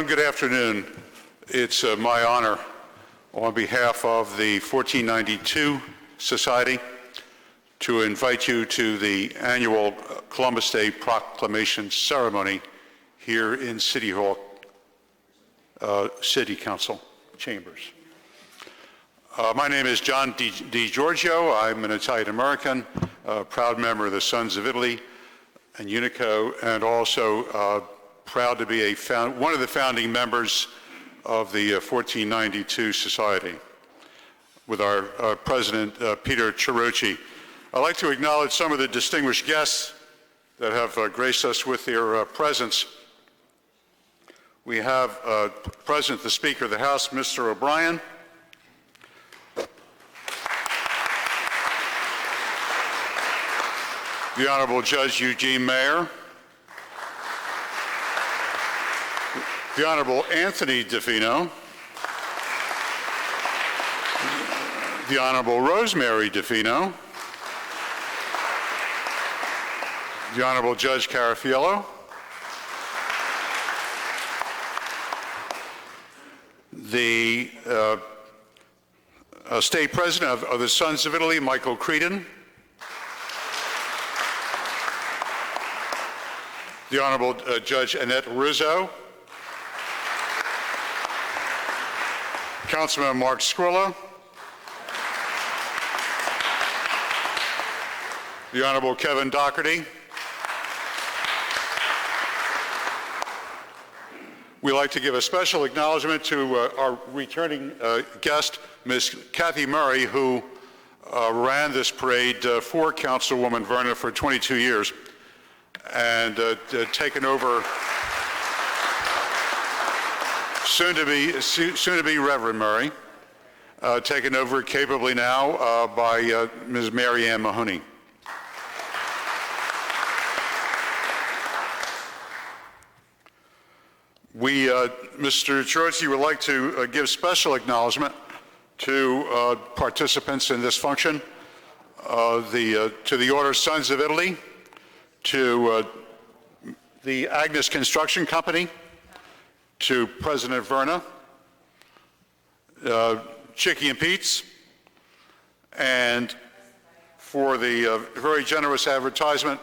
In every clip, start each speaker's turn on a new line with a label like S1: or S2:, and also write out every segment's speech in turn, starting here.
S1: Gentlemen, good afternoon. It's my honor on behalf of the 1492 Society to invite you to the annual Columbus Day Proclamation ceremony here in City Hall, City Council chambers. My name is John Di-Giorgio. I'm an Italian-American, proud member of the Sons of Italy and Unico, and also proud to be one of the founding members of the 1492 Society with our president, Peter Ciarrocchi. I'd like to acknowledge some of the distinguished guests that have graced us with their presence. We have present the Speaker of the House, Mr. O'Brien. The Honorable Judge Eugene Mayer. The Honorable Anthony DeFino. The Honorable Rosemary DeFino. The Honorable Judge Carafiello. The State President of the Sons of Italy, Michael Creedon. The Honorable Judge Annette Rizzo. Councilman Mark Scrilla. The Honorable Kevin Doherty. We'd like to give a special acknowledgement to our returning guest, Ms. Kathy Murray, who ran this parade for Councilwoman Verna for 22 years and taken over soon to be Reverend Murray, taken over capably now by Ms. Mary Ann Mahoney. We, Mr. Ciarrocchi, would like to give special acknowledgement to participants in this function, to the Order Sons of Italy, to the Agnes Construction Company, to President Verna, Chicky and Pete's, and for the very generous advertisement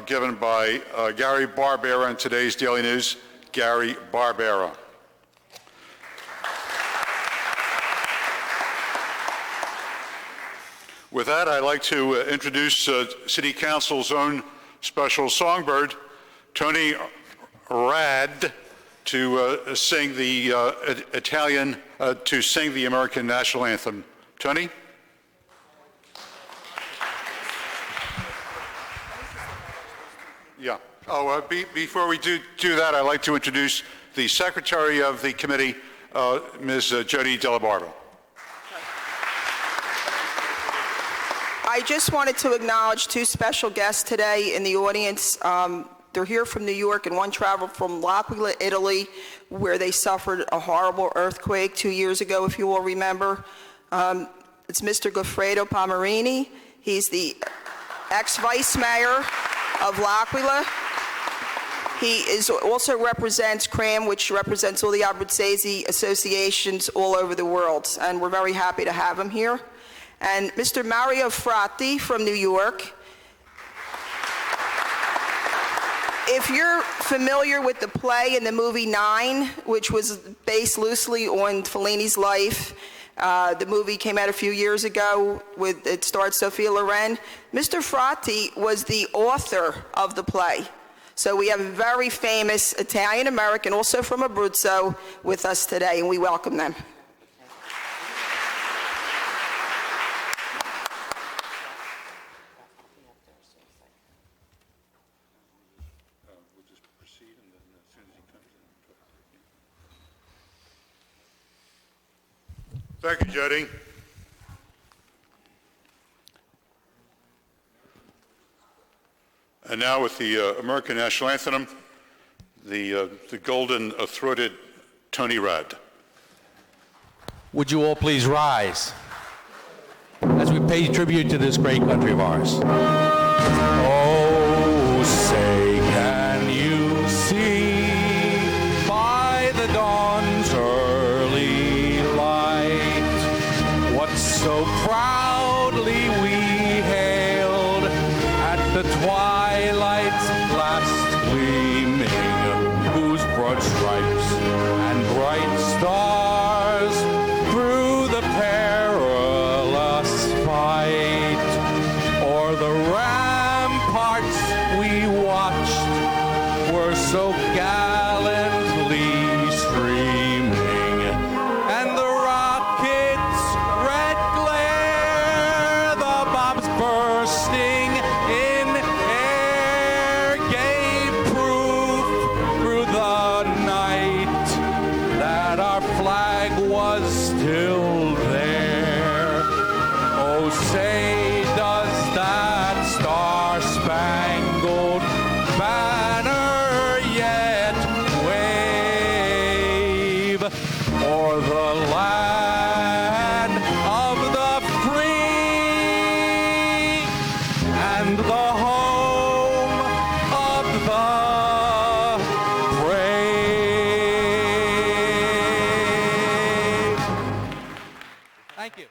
S1: given by Gary Barbera in today's Daily News, Gary Barbera. With that, I'd like to introduce City Council's own special songbird, Tony Rad, to sing the the American National Anthem. Tony? Yeah. Oh, before we do that, I'd like to introduce the Secretary of the Committee, Ms. Jody Delabarba.
S2: I just wanted to acknowledge two special guests today in the audience. They're here from New York, and one traveled from L'Aquila, Italy, where they suffered a horrible earthquake 2 years ago, if you all remember. It's Mr. Goffredo Pomerini. He's the ex-vice mayor of L'Aquila. He also represents CRAM, which represents all the Abruzzese associations all over the world, and we're very happy to have him here. And Mr. Mario Fratti from New York. If you're familiar with the play and the movie Nine, which was based loosely on Fellini's life, the movie came out a few years ago. It starred Sophia Loren. Mr. Fratti was the author of the play. So we have a very famous Italian-American, also from Abruzzo, with us today, and we welcome them.
S1: Thank you, Jody. And now with the American National Anthem, the golden-throated Tony Rad.
S3: Would you all please rise as we pay tribute to this great country of ours. Oh, say can you see by broad stripes and bright stars through the perilous fight. O'er the ramparts we watched were so gallantly streaming, and the rockets' red glare, the bombs bursting in air, gave proof through the night that our flag was still there. Oh, say does that star-spangled banner yet wave o'er the land of the free and the home of the brave. Thank you.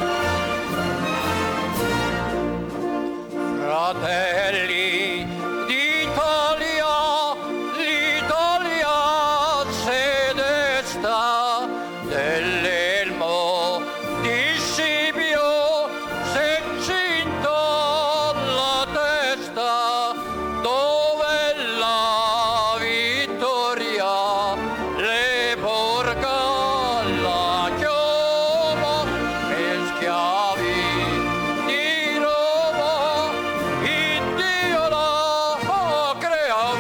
S3: Fratelli d'Italia, l'Italia se desta dell'elmo di Scipio, se cinta la testa, dove la vittoria le porga la chioma e schiavi di Roma. Dio la crea.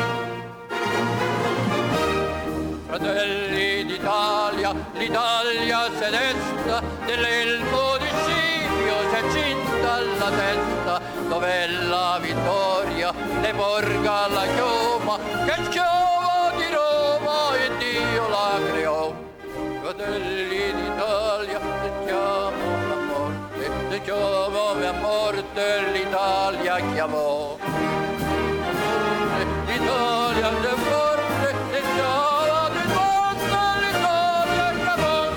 S3: Fratelli d'Italia, l'Italia se desta, dell'elmo di Scipio si accinta alla testa, dove la vittoria le porga la chioma, che schiava di Roma e Dio la creò. Fratelli d'Italia, sentiamo la morte, sentiamo la morte, l'Italia chiamò. L'Italia è forte, sentiamo di morte, l'Italia chiamò.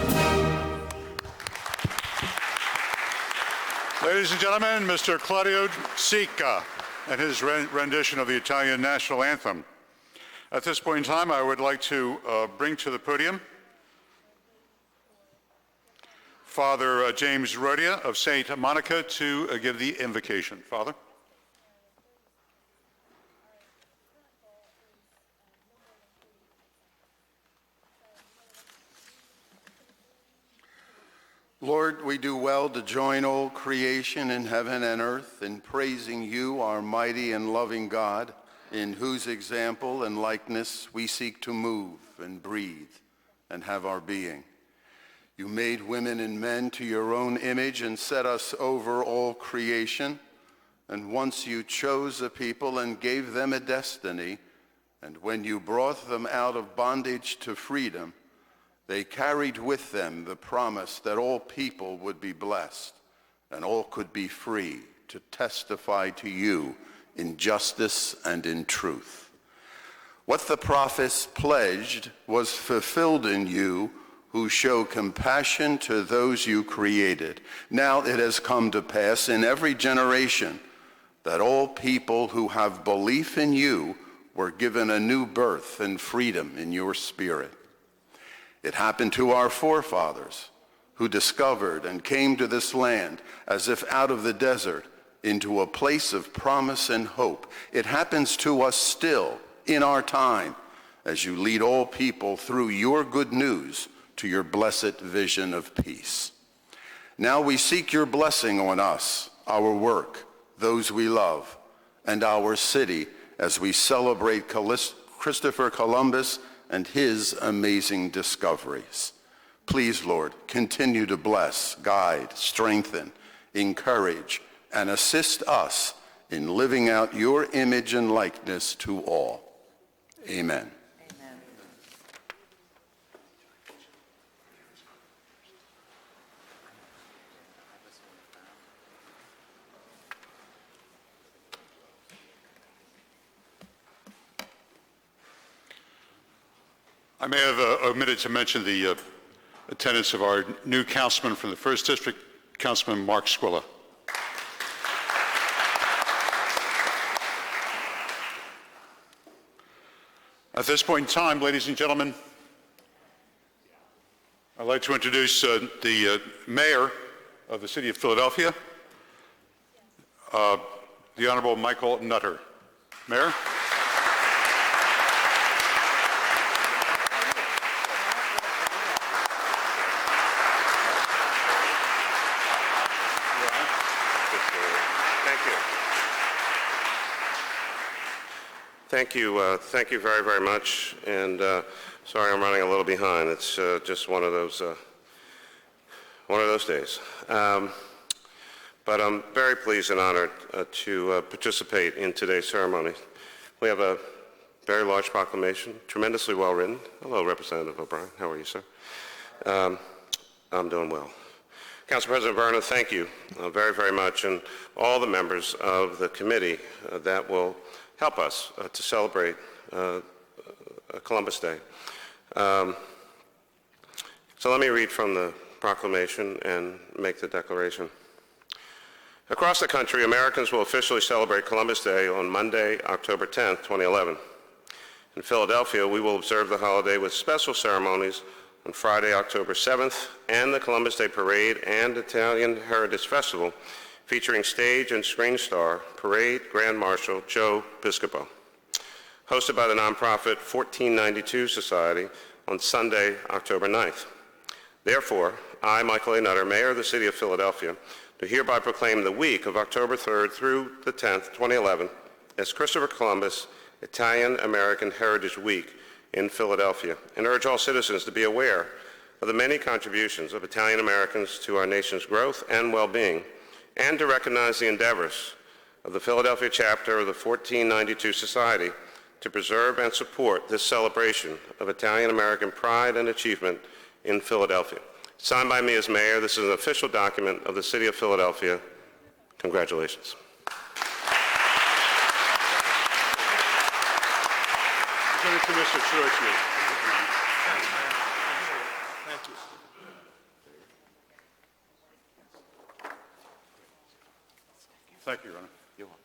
S1: Ladies and gentlemen, Mr. Claudio Sica and his rendition of the Italian national anthem. At this point in time, I would like to bring to the podium Father James Rodia of St. Monica to give the invocation. Father.
S4: Lord, we do well to join all creation in heaven and earth in praising you, our mighty and loving God, in whose example and likeness we seek to move and breathe and have our being. You made women and men to your own image and set us over all creation. And once you chose a people and gave them a destiny, and when you brought them out of bondage to freedom, they carried with them the promise that all people would be blessed and all could be free to testify to you in justice and in truth. What the prophets pledged was fulfilled in you, who show compassion to those you created. Now it has come to pass in every generation that all people who have belief in you were given a new birth and freedom in your spirit. It happened to our forefathers, who discovered and came to this land as if out of the desert into a place of promise and hope. It happens to us still in our time as you lead all people through your good news to your blessed vision of peace. Now we seek your blessing on us, our work, those we love, and our city as we celebrate Christopher Columbus and his amazing discoveries. Please, Lord, continue to bless, guide, strengthen, encourage, and assist us in living out your image and likeness to all. Amen.
S1: I may have omitted to mention the attendance of our new councilman from the 1st District, Councilman Mark Squilla. At this point in time, ladies and gentlemen, I'd like to introduce the mayor of the city of Philadelphia, the Honorable Michael Nutter. Mayor?
S5: Thank you very, very much. And sorry, I'm running a little behind. It's just one of those days. But I'm very pleased and honored to participate in today's ceremony. We have a very large proclamation, tremendously well written. Hello, Representative O'Brien. How are you, sir? I'm doing well. Council President Verna, thank you very, very much, and all the members of the committee that will help us to celebrate Columbus Day. So let me read from the proclamation and make the declaration. Across the country, Americans will officially celebrate Columbus Day on Monday, October 10th, 2011. In Philadelphia, we will observe the holiday with special ceremonies on Friday, October 7th, and the Columbus Day Parade and Italian Heritage Festival, featuring stage and screen star Parade Grand Marshal Joe Piscopo, hosted by the nonprofit 1492 Society on Sunday, October 9th. Therefore, I, Michael A. Nutter, Mayor of the City of Philadelphia, do hereby proclaim the week of October 3rd through the 10th, 2011, as Christopher Columbus Italian-American Heritage Week in Philadelphia, and urge all citizens to be aware of the many contributions of Italian Americans to our nation's growth and well-being, and to recognize the endeavors of the Philadelphia chapter of the 1492 Society to preserve and support this celebration of Italian-American pride and achievement in Philadelphia. Signed by me as mayor, this is an official document of the City of Philadelphia. Congratulations.
S1: Turn to Mr. Ciarrocchi.
S3: Thank you.
S1: Thank you, Your Honor.
S5: You're welcome.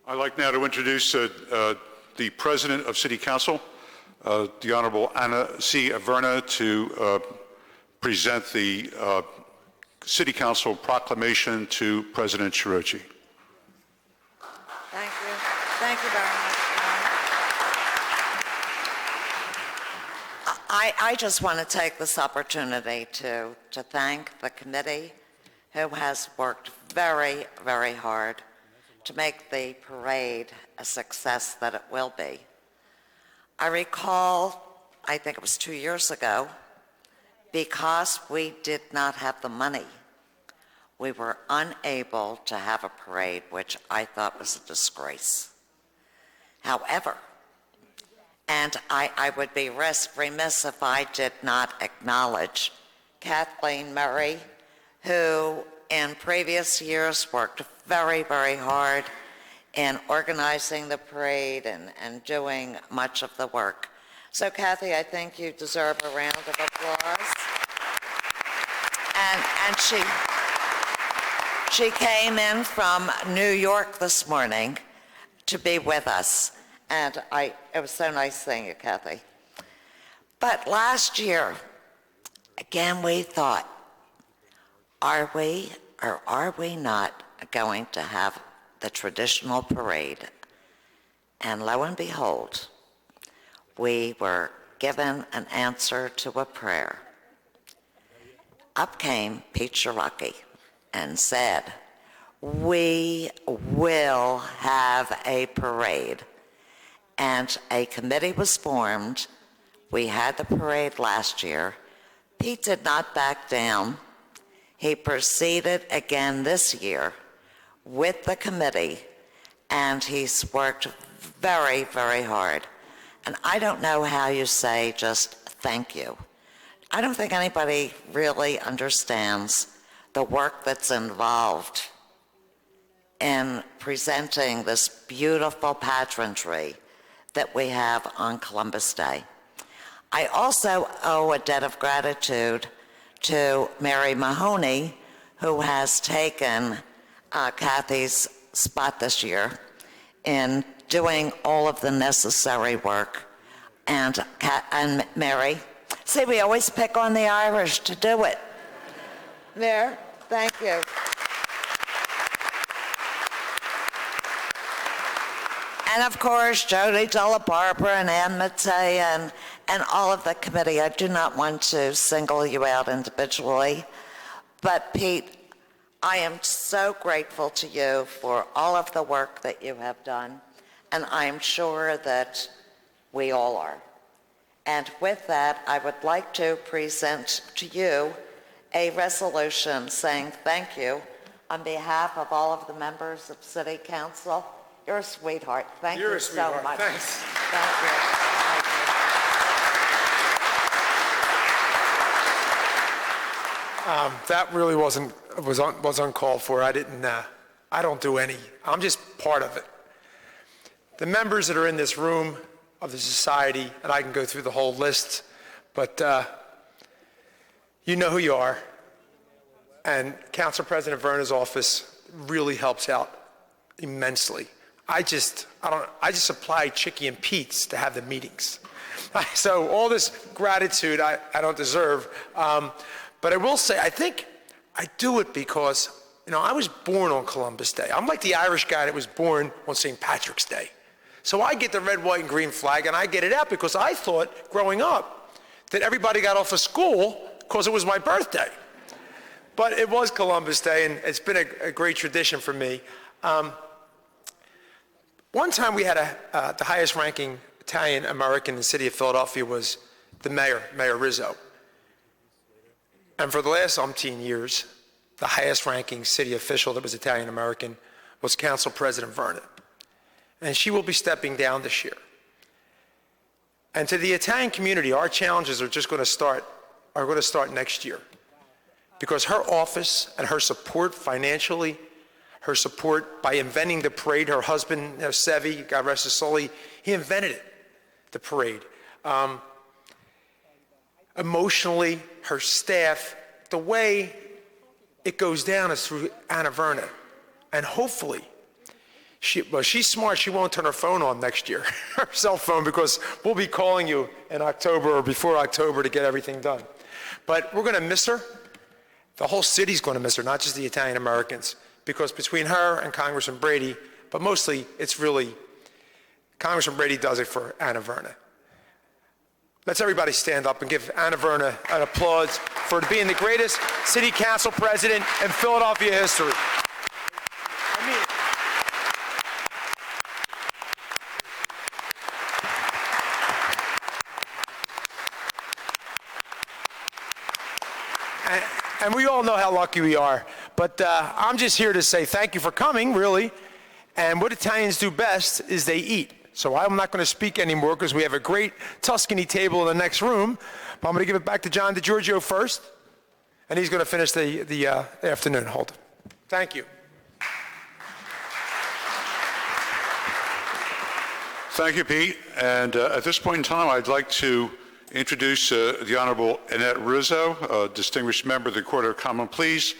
S1: I'd like now to introduce the President of City Council, the Honorable Anna C. Averna, to present the City Council proclamation to President Ciarrocchi.
S6: Thank you. Thank you very much. I just want to take this opportunity to thank the committee who has worked very, very hard to make the parade a success that it will be. I recall, I think it was 2 years ago, because we did not have the money, we were unable to have a parade, which I thought was a disgrace. However, and I would be remiss if I did not acknowledge Kathleen Murray, who in previous years worked very, very hard in organizing the parade and doing much of the work. So Kathy, I think you deserve a round of applause. And she came in from New York this morning to be with us. And it was so nice seeing you, Kathy. But last year, again, we thought, are we or are we not going to have the traditional parade? And lo and behold, we were given an answer to a prayer. Up came Pete Ciarrocchi and said, we will have a parade. And a committee was formed. We had the parade last year. Pete did not back down. He proceeded again this year with the committee, and he's worked very, very hard. And I don't know how you say just thank you. I don't think anybody really understands the work that's involved in presenting this beautiful pageantry that we have on Columbus Day. I also owe a debt of gratitude to Mary Mahoney, who has taken Kathy's spot this year in doing all of the necessary work. And Mary, see, we always pick on the Irish to do it. There, thank you. And of course, Jody Della-Barbara and Ann Mattei and all of the committee. I do not want to single you out individually, but Pete, I am so grateful to you for all of the work that you have done, and I'm sure that we all are. And with that, I would like to present to you a resolution saying thank you on behalf of all of the members of City Council. You're a sweetheart. Thank you so much.
S7: Thanks.
S6: Thank you. Thank you.
S7: That really was uncalled for. I don't do any. I'm just part of it. The members that are in this room of the society, and I can go through the whole list, but you know who you are. And Council President Verna's office really helps out immensely. I just supply Chicky and Pete's to have the meetings. So all this gratitude I don't deserve. But I will say, I think I do it because, I was born on Columbus Day. I'm like the Irish guy that was born on St. Patrick's Day. So I get the red, white, and green flag, and I get it out because I thought, growing up, that everybody got off of school because it was my birthday. But it was Columbus Day, and it's been a great tradition for me. One time we had the highest-ranking Italian-American in the city of Philadelphia was the mayor, Mayor Rizzo. And for the last umpteen years, the highest-ranking city official that was Italian-American was Council President Verna. And she will be stepping down this year. And to the Italian community, our challenges are going to start next year. Because her office and her support financially, her support by inventing the parade, her husband, Sevi, God rest his soul, he invented it, the parade. Emotionally, her staff, the way it goes down is through Anna Verna. And hopefully, she's smart, she won't turn her phone on next year, her cell phone, because we'll be calling you in October or before October to get everything done. But we're going to miss her. The whole city's going to miss her, not just the Italian Americans, because between her and Congressman Brady, but mostly it's really, Congressman Brady does it for Anna Verna. Let's everybody stand up and give Anna Verna an applause for being the greatest city council president in Philadelphia history. I mean it. And we all know how lucky we are. But I'm just here to say thank you for coming, really. And what Italians do best is they eat. So I'm not going to speak anymore because we have a great Tuscany table in the next room. But I'm going to give it back to John DiGiorgio first. And he's going to finish the afternoon. Hold it. Thank you.
S1: Thank you, Pete. And at this point in time, I'd like to introduce the Honorable Annette Rizzo, a distinguished member of the Court of Common Pleas,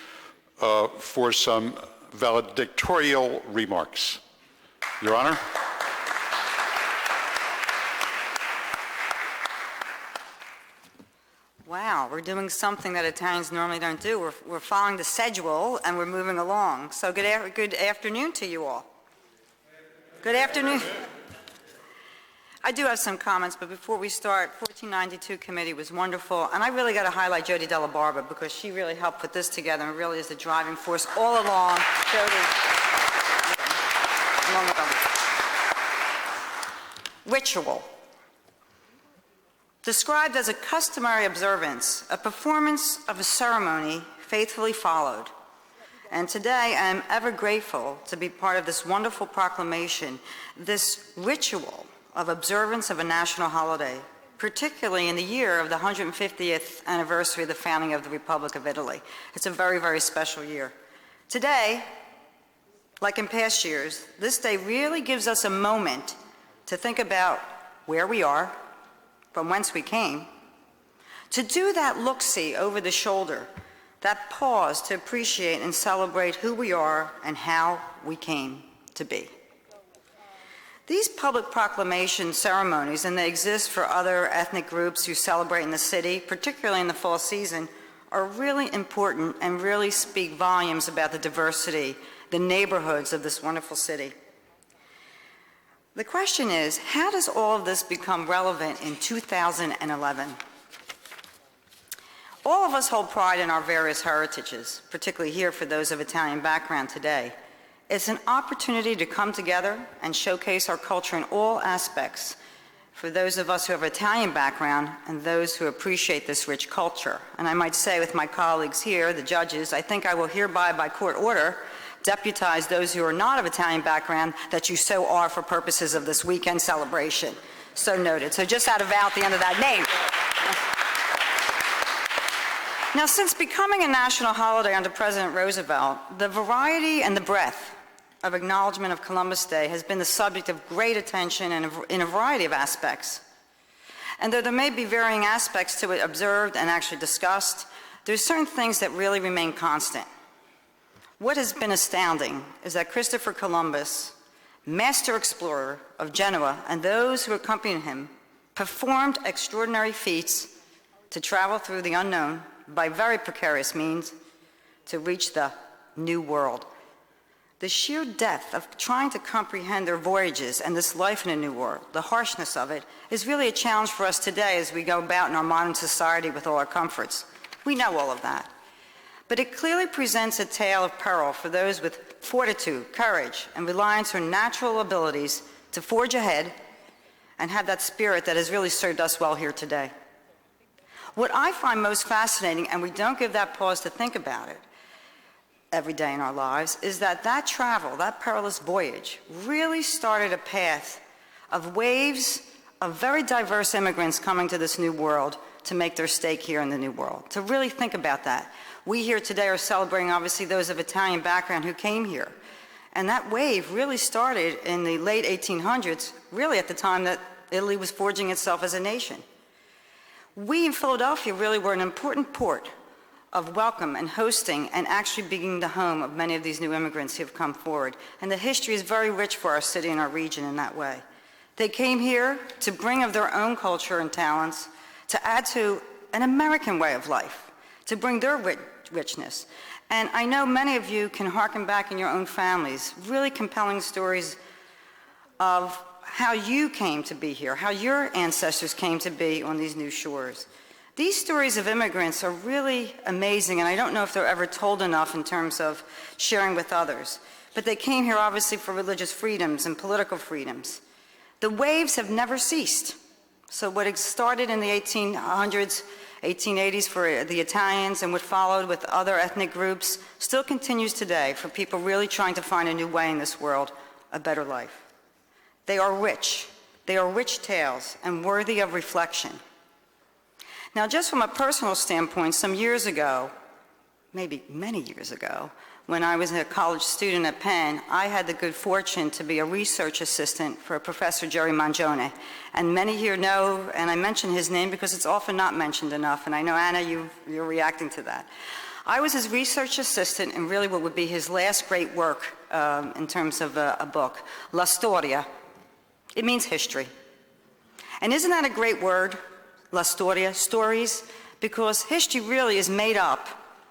S1: for some valedictorial remarks. Your Honor.
S8: wow, we're doing something that Italians normally don't do. We're following the schedule and we're moving along. So good afternoon to you all. Good afternoon. I do have some comments, but before we start, 1492 committee was wonderful, and I really got to highlight Jody Della Barba because she really helped put this together and really is the driving force all along. Jody. Ritual. Described as a customary observance, a performance of a ceremony faithfully followed. And today I am ever grateful to be part of this wonderful proclamation, this ritual of observance of a national holiday, particularly in the year of the 150th anniversary of the founding of the Republic of Italy. It's a very, very special year. Today, like in past years, this day really gives us a moment to think about where we are, from whence we came, to do that look-see over the shoulder, that pause to appreciate and celebrate who we are and how we came to be. These public proclamation ceremonies, and they exist for other ethnic groups who celebrate in the city, particularly in the fall season, are really important and really speak volumes about the diversity, the neighborhoods of this wonderful city. The question is, how does all of this become relevant in 2011? All of us hold pride in our various heritages, particularly here for those of Italian background today. It's an opportunity to come together and showcase our culture in all aspects for those of us who have Italian background and those who appreciate this rich culture. And I might say with my colleagues here, the judges, I think I will hereby, by court order, deputize those who are not of Italian background that you so are for purposes of this weekend celebration. So noted. So just add a vowel at the end of that name. Now, since becoming a national holiday under President Roosevelt, the variety and the breadth of acknowledgement of Columbus Day has been the subject of great attention and in a variety of aspects. And though there may be varying aspects to it observed and actually discussed, there's certain things that really remain constant. What has been astounding is that Christopher Columbus, master explorer of Genoa, and those who accompanied him, performed extraordinary feats to travel through the unknown by very precarious means to reach the New World. The sheer depth of trying to comprehend their voyages and this life in a new world, the harshness of it, is really a challenge for us today as we go about in our modern society with all our comforts. We know all of that. But it clearly presents a tale of peril for those with fortitude, courage, and reliance on natural abilities to forge ahead and have that spirit that has really served us well here today. What I find most fascinating, and we don't give that pause to think about it every day in our lives, is that that travel, that perilous voyage, really started a path of waves of very diverse immigrants coming to this new world to make their stake here in the new world, to really think about that. We here today are celebrating, obviously, those of Italian background who came here. And that wave really started in the late 1800s, really at the time that Italy was forging itself as a nation. We in Philadelphia really were an important port of welcome and hosting and actually being the home of many of these new immigrants who have come forward. And the history is very rich for our city and our region in that way. They came here to bring of their own culture and talents, to add to an American way of life, to bring their richness. And I know many of you can hearken back in your own families, really compelling stories of how you came to be here, how your ancestors came to be on these new shores. These stories of immigrants are really amazing, and I don't know if they're ever told enough in terms of sharing with others. But they came here obviously for religious freedoms and political freedoms. The waves have never ceased. So what started in the 1800s, 1880s for the Italians and what followed with other ethnic groups still continues today for people really trying to find a new way in this world, a better life. They are rich. They are rich tales and worthy of reflection. Now, just from a personal standpoint, some years ago, maybe many years ago, when I was a college student at Penn, I had the good fortune to be a research assistant for Professor Jerry Mangione. And many here know, and I mention his name because it's often not mentioned enough, and I know, Anna, you're reacting to that. I was his research assistant in really what would be his last great work in terms of a book, La Storia. It means history. And isn't that a great word? La Storia, stories, because history really is made up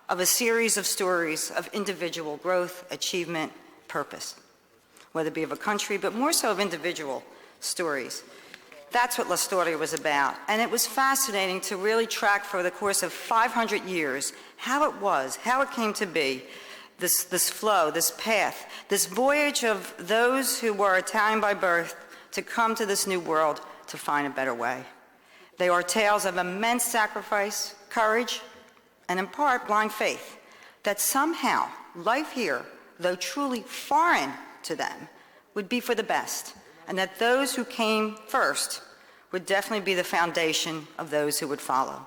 S8: of a series of stories of individual growth, achievement, purpose, whether it be of a country, but more so of individual stories. That's what La Storia was about. And it was fascinating to really track for the course of 500 years how it was, how it came to be, this flow, this path, this voyage of those who were Italian by birth to come to this new world to find a better way. They are tales of immense sacrifice, courage, and in part blind faith, that somehow life here, though truly foreign to them, would be for the best, and that those who came first would definitely be the foundation of those who would follow.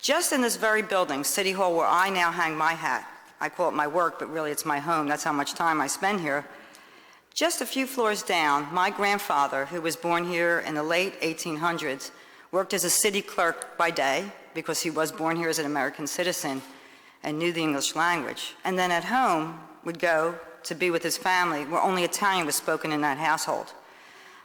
S8: Just in this very building, City Hall, where I now hang my hat, I call it my work, but really it's my home, that's how much time I spend here. Just a few floors down, my grandfather, who was born here in the late 1800s, worked as a city clerk by day, because he was born here as an American citizen and knew the English language. And then at home would go to be with his family, where only Italian was spoken in that household.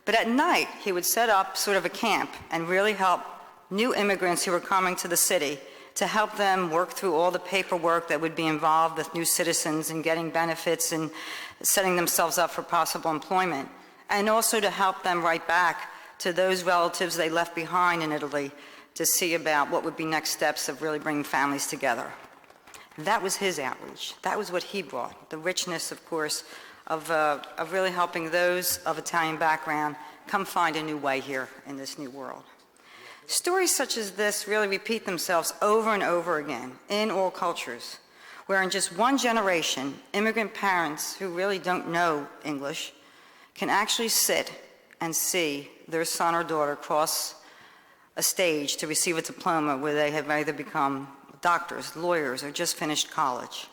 S8: But at night, he would set up sort of a camp and really help new immigrants who were coming to the city, to help them work through all the paperwork that would be involved with new citizens and getting benefits and setting themselves up for possible employment, and also to help them write back to those relatives they left behind in Italy to see about what would be next steps of really bringing families together. That was his outreach. That was what he brought, the richness, of course, of really helping those of Italian background come find a new way here in this new world. Stories such as this really repeat themselves over and over again in all cultures, where in just one generation, immigrant parents who really don't know English can actually sit and see their son or daughter cross a stage to receive a diploma where they have either become doctors, lawyers, or just finished college.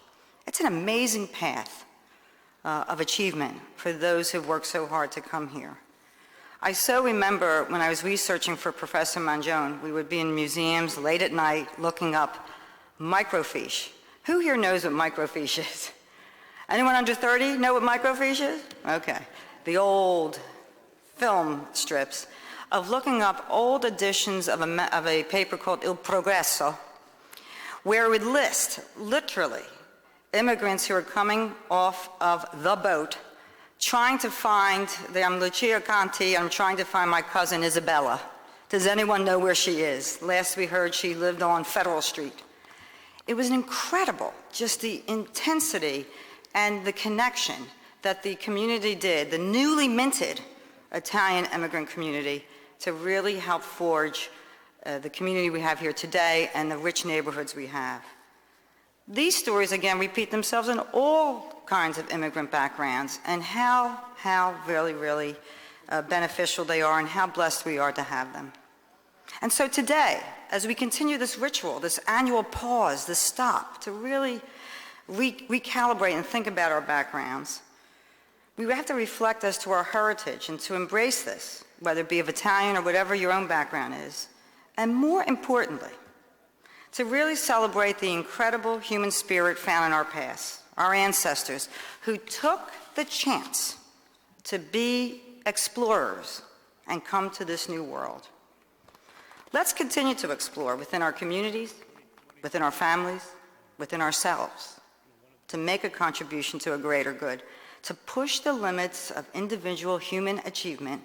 S8: It's an amazing path of achievement for those who've worked so hard to come here. I so remember when I was researching for Professor Mangione, we would be in museums late at night looking up microfiche. Who here knows what microfiche is? Anyone under 30 know what microfiche is? Okay. The old film strips of looking up old editions of a paper called Il Progresso, where it would list, literally, immigrants who are coming off of the boat, trying to find, I'm Lucia Conti, I'm trying to find my cousin Isabella. Does anyone know where she is? Last we heard, she lived on Federal Street. It was incredible, just the intensity and the connection that the community did, the newly minted Italian immigrant community, to really help forge the community we have here today and the rich neighborhoods we have. These stories, again, repeat themselves in all kinds of immigrant backgrounds, and how really, really beneficial they are and how blessed we are to have them. And so today, as we continue this ritual, this annual pause, this stop, to really recalibrate and think about our backgrounds, we have to reflect as to our heritage and to embrace this, whether it be of Italian or whatever your own background is. And more importantly, to really celebrate the incredible human spirit found in our past, our ancestors, who took the chance to be explorers and come to this new world. Let's continue to explore within our communities, within our families, within ourselves, to make a contribution to a greater good, to push the limits of individual human achievement,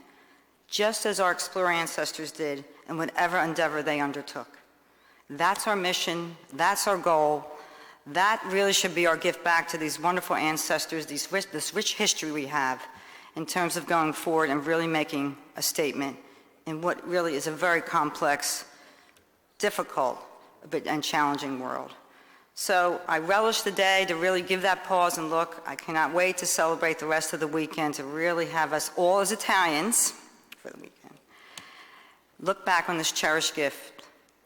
S8: just as our explorer ancestors did in whatever endeavor they undertook. That's our mission, that's our goal, that really should be our gift back to these wonderful ancestors, this rich history we have in terms of going forward and really making a statement in what really is a very complex, difficult, and challenging world. So I relish the day to really give that pause and look. I cannot wait to celebrate the rest of the weekend, to really have us all as Italians, for the weekend, look back on this cherished gift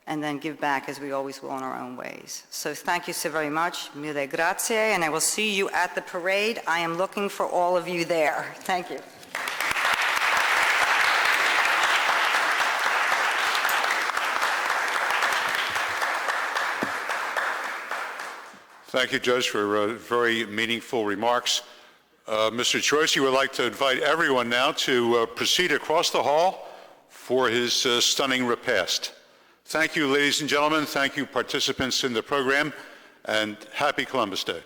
S8: and then give back as we always will in our own ways. So thank you so very much. Mille grazie, and I will see you at the parade. I am looking for all of you there. Thank you.
S1: Thank you, Judge, for very meaningful remarks. Mr. Ciarrocchi would like to invite everyone now to proceed across the hall for his stunning repast. Thank you, ladies and gentlemen. Thank you, participants in the program, and happy Columbus Day.